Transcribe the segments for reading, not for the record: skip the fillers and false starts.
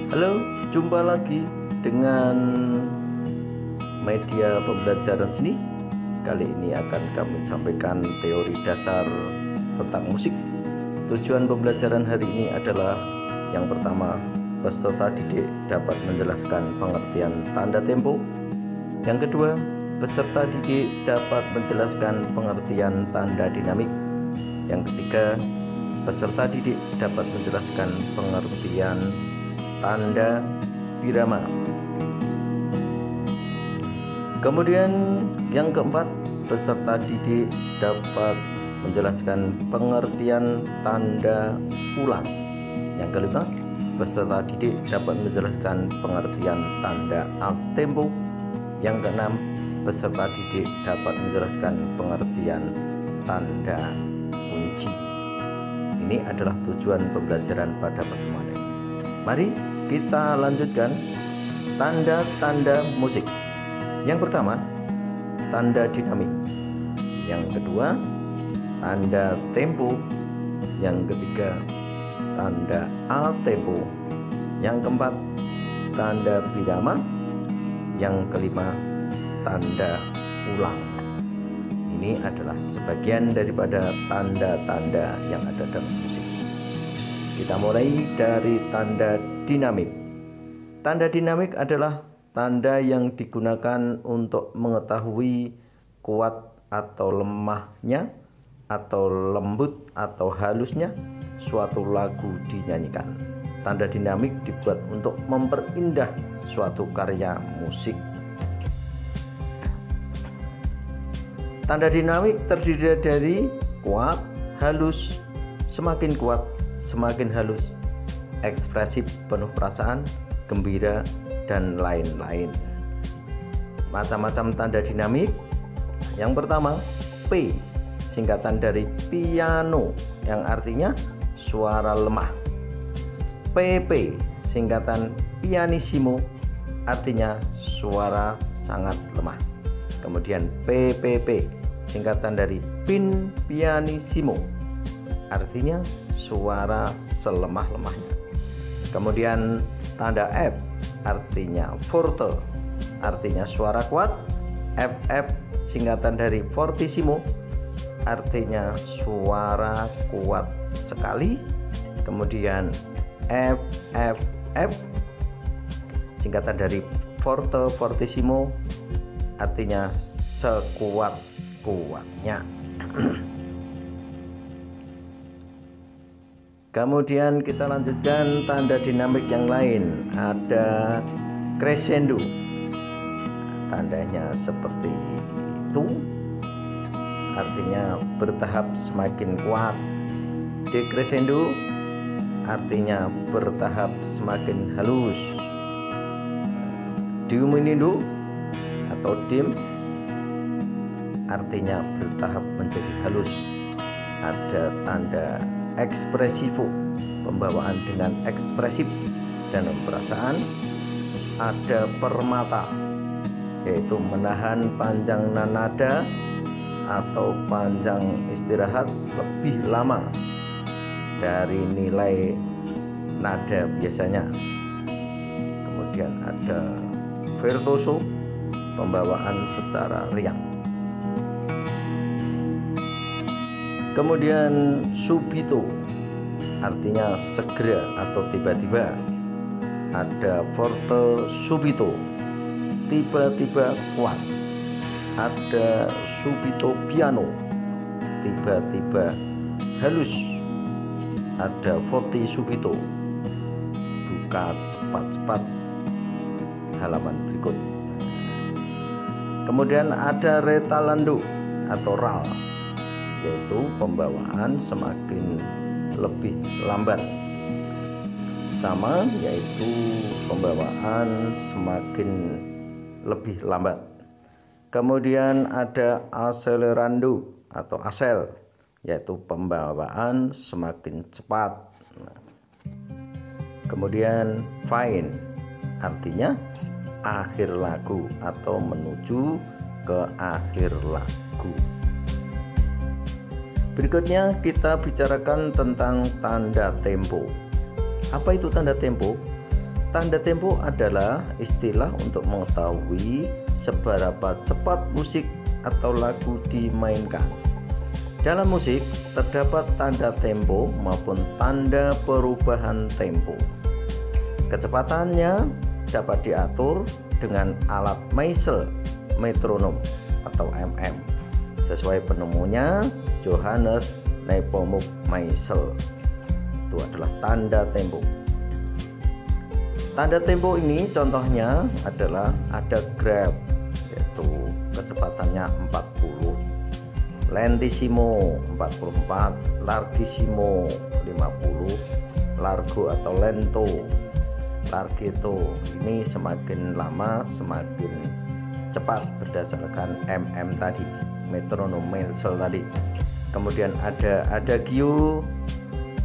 Halo, jumpa lagi dengan media pembelajaran seni. Kali ini akan kami sampaikan teori dasar tentang musik. Tujuan pembelajaran hari ini adalah yang pertama, peserta didik dapat menjelaskan pengertian tanda tempo. Yang kedua, peserta didik dapat menjelaskan pengertian tanda dinamik. Yang ketiga, peserta didik dapat menjelaskan pengertian tanda birama. Kemudian yang keempat, peserta didik dapat menjelaskan pengertian tanda ulang. Yang kelima, peserta didik dapat menjelaskan pengertian tanda alt tempo. Yang keenam, peserta didik dapat menjelaskan pengertian tanda kunci. Ini adalah tujuan pembelajaran pada pertemuan ini. Mari kita lanjutkan tanda-tanda musik. Yang pertama, tanda dinamik. Yang kedua, tanda tempo. Yang ketiga, tanda alt tempo. Yang keempat, tanda birama. Yang kelima, tanda ulang. Ini adalah sebagian daripada tanda-tanda yang ada dalam musik. Kita mulai dari tanda dinamik. Tanda dinamik adalah tanda yang digunakan untuk mengetahui kuat atau lemahnya, atau lembut atau halusnya suatu lagu dinyanyikan. Tanda dinamik dibuat untuk memperindah suatu karya musik. Tanda dinamik terdiri dari kuat, halus, semakin kuat, semakin halus, ekspresif, penuh perasaan, gembira, dan lain-lain. Macam-macam tanda dinamik. Yang pertama, P, singkatan dari piano, yang artinya suara lemah. PP, singkatan pianissimo, artinya suara sangat lemah. Kemudian PPP, singkatan dari pin pianissimo, artinya suara selemah-lemahnya. Kemudian tanda F, artinya forte, artinya suara kuat. FF, singkatan dari fortissimo, artinya suara kuat sekali. Kemudian FFF, singkatan dari forte fortissimo, artinya sekuat-kuatnya. Kemudian kita lanjutkan tanda dinamik yang lain. Ada crescendo. Tandanya seperti itu, artinya bertahap semakin kuat. Decrescendo, artinya bertahap semakin halus. Diminuendo atau dim, artinya bertahap menjadi halus. Ada tanda ekspresivo, pembawaan dengan ekspresif dan perasaan. Ada permata, yaitu menahan panjang nada atau panjang istirahat lebih lama dari nilai nada biasanya. Kemudian ada virtuoso, pembawaan secara riang. Kemudian subito, artinya segera atau tiba-tiba. Ada forte subito, tiba-tiba kuat. Ada subito piano, tiba-tiba halus. Ada forte subito, buka cepat-cepat. Halaman berikut. Kemudian ada retallando atau ral, yaitu pembawaan semakin lebih lambat. Sama, yaitu pembawaan semakin lebih lambat. Kemudian ada accelerando atau acel, yaitu pembawaan semakin cepat. Kemudian fine, artinya akhir lagu atau menuju ke akhir lagu. Berikutnya kita bicarakan tentang tanda tempo. Apa itu tanda tempo? Tanda tempo adalah istilah untuk mengetahui seberapa cepat musik atau lagu dimainkan. Dalam musik terdapat tanda tempo maupun tanda perubahan tempo. Kecepatannya dapat diatur dengan alat meisel, metronom atau MM, sesuai penemunya Johannes Nepomuk Meisel. Itu adalah tanda tempo. Tanda tempo ini contohnya adalah ada grab, yaitu kecepatannya 40, lentissimo 44, larghissimo 50, largo atau lento, larghetto. Ini semakin lama semakin cepat berdasarkan MM tadi, metronom Meisel tadi. Kemudian ada adagio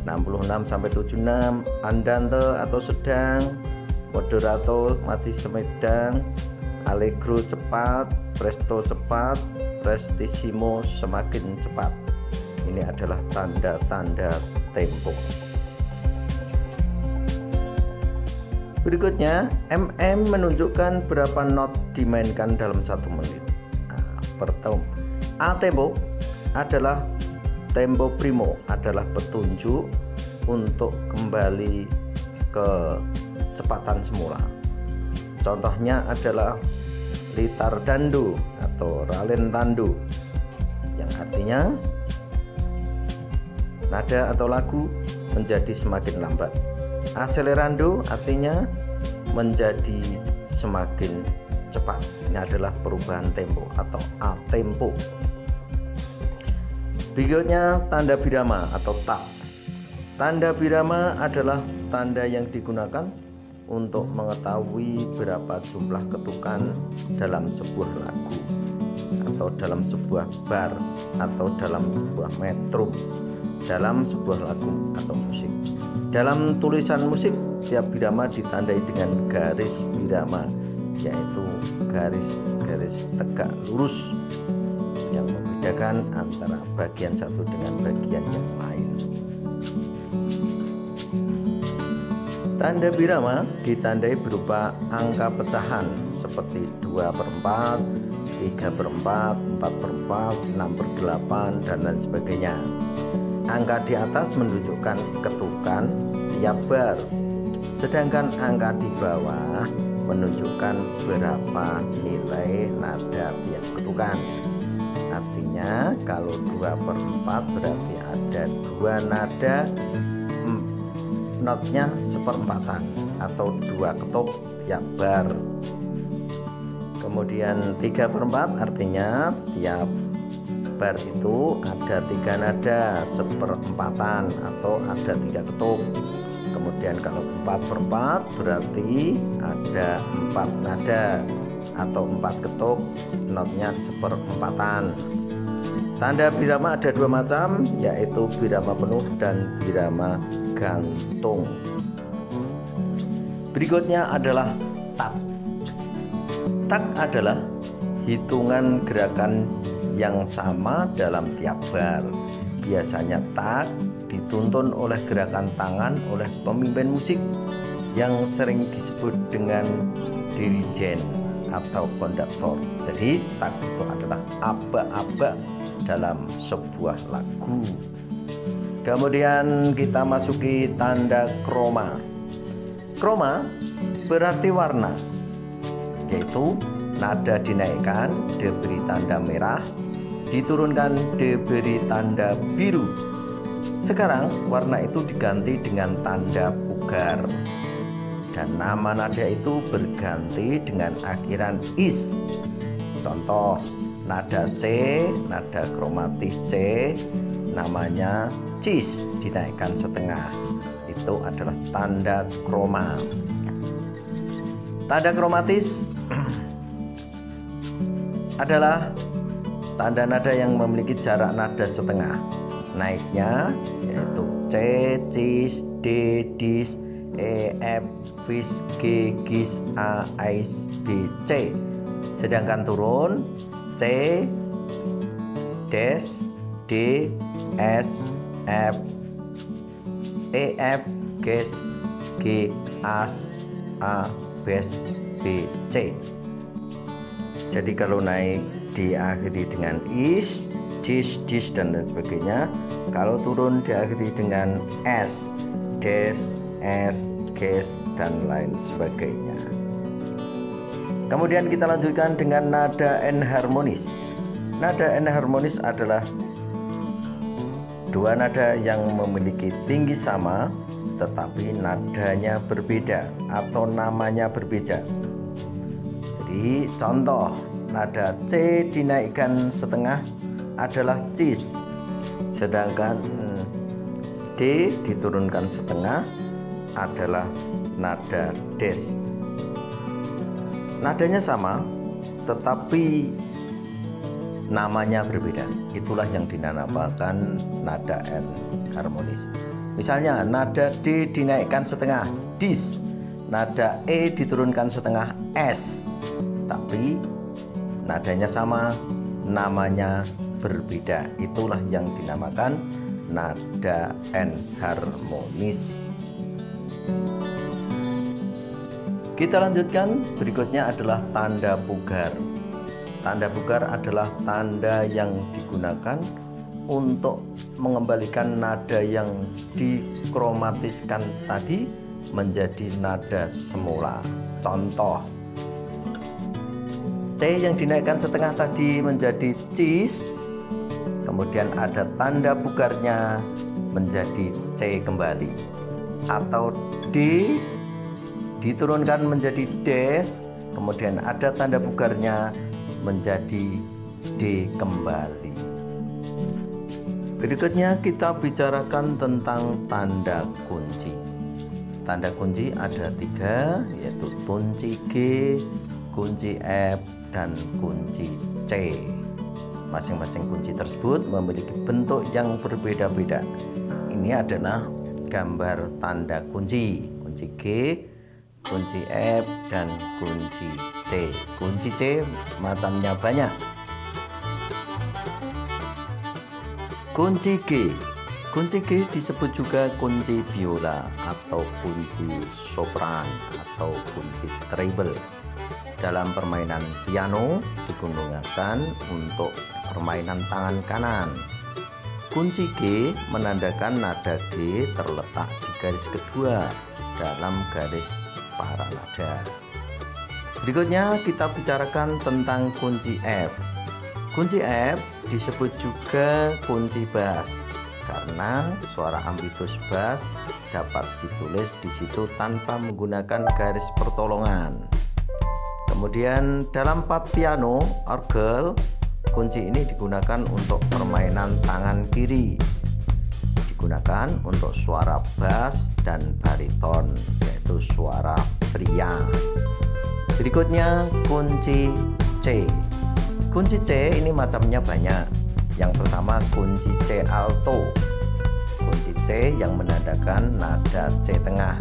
66 sampai 76, andante atau sedang, moderato masih sedang, allegro cepat, presto cepat, prestissimo semakin cepat. Ini adalah tanda-tanda tempo. Berikutnya, MM menunjukkan berapa not dimainkan dalam 1 menit. A tempo adalah tempo primo, adalah petunjuk untuk kembali ke kecepatan semula. Contohnya adalah ritardando atau rallentando, yang artinya nada atau lagu menjadi semakin lambat. Accelerando artinya menjadi semakin cepat. Ini adalah perubahan tempo atau a tempo. Berikutnya tanda birama atau tak. Tanda birama adalah tanda yang digunakan untuk mengetahui berapa jumlah ketukan dalam sebuah lagu atau dalam sebuah bar atau dalam sebuah metrum, dalam sebuah lagu atau musik. Dalam tulisan musik, tiap birama ditandai dengan garis birama, yaitu garis-garis tegak lurus yang membedakan antara bagian satu dengan bagian yang lain. Tanda birama ditandai berupa angka pecahan seperti 2/4, 3/4, 4/4, 6/8, dan lain sebagainya. Angka di atas menunjukkan ketukan tiap bar, sedangkan angka di bawah menunjukkan berapa nilai nada tiap ketukan. Artinya kalau 2/4 berarti ada 2 nada, notnya seperempatan atau 2 ketuk tiap bar. Kemudian 3/4 artinya tiap bar itu ada 3 nada seperempatan atau ada 3 ketuk. Kemudian kalau 4/4 berarti ada 4 nada atau 4 ketuk, notnya seperempatan. Tanda birama ada 2 macam, yaitu birama penuh dan birama gantung. Berikutnya adalah tak. Tak adalah hitungan gerakan yang sama dalam tiap bar. Biasanya tak dituntun oleh gerakan tangan oleh pemimpin musik yang sering disebut dengan dirijen atau konduktor. Jadi tak itu adalah aba-aba dalam sebuah lagu. Kemudian kita masuki tanda kroma. Kroma berarti warna, yaitu nada dinaikkan diberi tanda merah, diturunkan diberi tanda biru. Sekarang warna itu diganti dengan tanda pugar, dan nama nada itu berganti dengan akhiran is. Contoh, nada C, nada kromatis C, namanya cis, dinaikkan setengah. Itu adalah tanda kroma. Tanda kromatis adalah tanda nada yang memiliki jarak nada setengah. Naiknya yaitu C, cis, D, dis, E, F, fis, G, gis, A, ais, B, C. Sedangkan turun C, des, D, S, F, E, F, ges, G, as, A, bass, B, C. Jadi kalau naik diakhiri dengan is, dis, dis, dan lain sebagainya. Kalau turun diakhiri dengan S, des, S, ges, dan lain sebagainya. Kemudian kita lanjutkan dengan nada enharmonis. Nada enharmonis adalah dua nada yang memiliki tinggi sama tetapi nadanya berbeda atau namanya berbeda. Jadi contoh, nada C dinaikkan setengah adalah cis, sedangkan D diturunkan setengah adalah nada des. Nadanya sama tetapi namanya berbeda. Itulah yang dinamakan nada enharmonis. Misalnya nada D dinaikkan setengah dis, nada E diturunkan setengah S, tapi nadanya sama, namanya berbeda. Itulah yang dinamakan nada enharmonis. Kita lanjutkan, berikutnya adalah tanda pugar. Tanda pugar adalah tanda yang digunakan untuk mengembalikan nada yang dikromatiskan tadi menjadi nada semula. Contoh, C yang dinaikkan setengah tadi menjadi cis, kemudian ada tanda pugarnya menjadi C kembali. Atau D diturunkan menjadi des, kemudian ada tanda pugarnya menjadi D kembali. Berikutnya kita bicarakan tentang tanda kunci. Tanda kunci ada 3, yaitu kunci G, kunci F, dan kunci C. Masing-masing kunci tersebut memiliki bentuk yang berbeda-beda. Ini adalah gambar tanda kunci. Kunci G, kunci F, dan kunci C. Kunci C macamnya banyak. Kunci G. Kunci G disebut juga kunci biola atau kunci sopran atau kunci treble. Dalam permainan piano digunakan untuk permainan tangan kanan. Kunci G menandakan nada G terletak di garis kedua dalam garis para nada. Berikutnya kita bicarakan tentang kunci F. Kunci F disebut juga kunci bass karena suara ambitus bass dapat ditulis di situ tanpa menggunakan garis pertolongan. Kemudian dalam part piano, orgel, kunci ini digunakan untuk permainan tangan kiri. Digunakan untuk suara bass dan bariton, yaitu suara pria. Berikutnya kunci C. Kunci C ini macamnya banyak. Yang pertama kunci C alto. Kunci C yang menandakan nada C tengah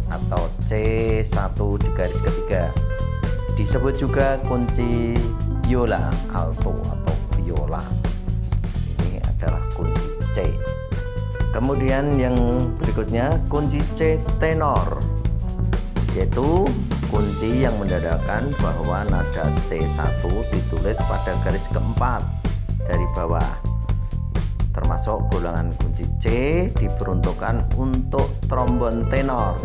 atau C1 di garis ketiga. Disebut juga kunci biola alto atau viola. Ini adalah kunci C. Kemudian yang berikutnya kunci C tenor, yaitu kunci yang menandakan bahwa nada C1 ditulis pada garis keempat dari bawah. Termasuk golongan kunci C diperuntukkan untuk trombon tenor,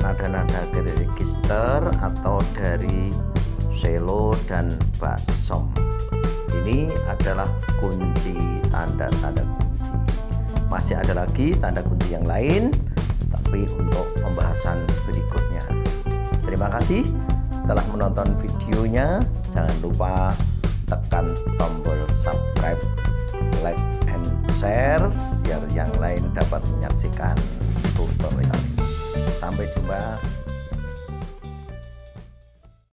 nada-nada register atau dari cello dan bassom. Ini adalah kunci tanda-tanda kunci. Masih ada lagi tanda kunci yang lain, tapi untuk pembahasan berikutnya. Terima kasih telah menonton videonya. Jangan lupa tekan tombol subscribe, like, and share biar yang lain dapat menyaksikan tutorial ini. Sampai jumpa.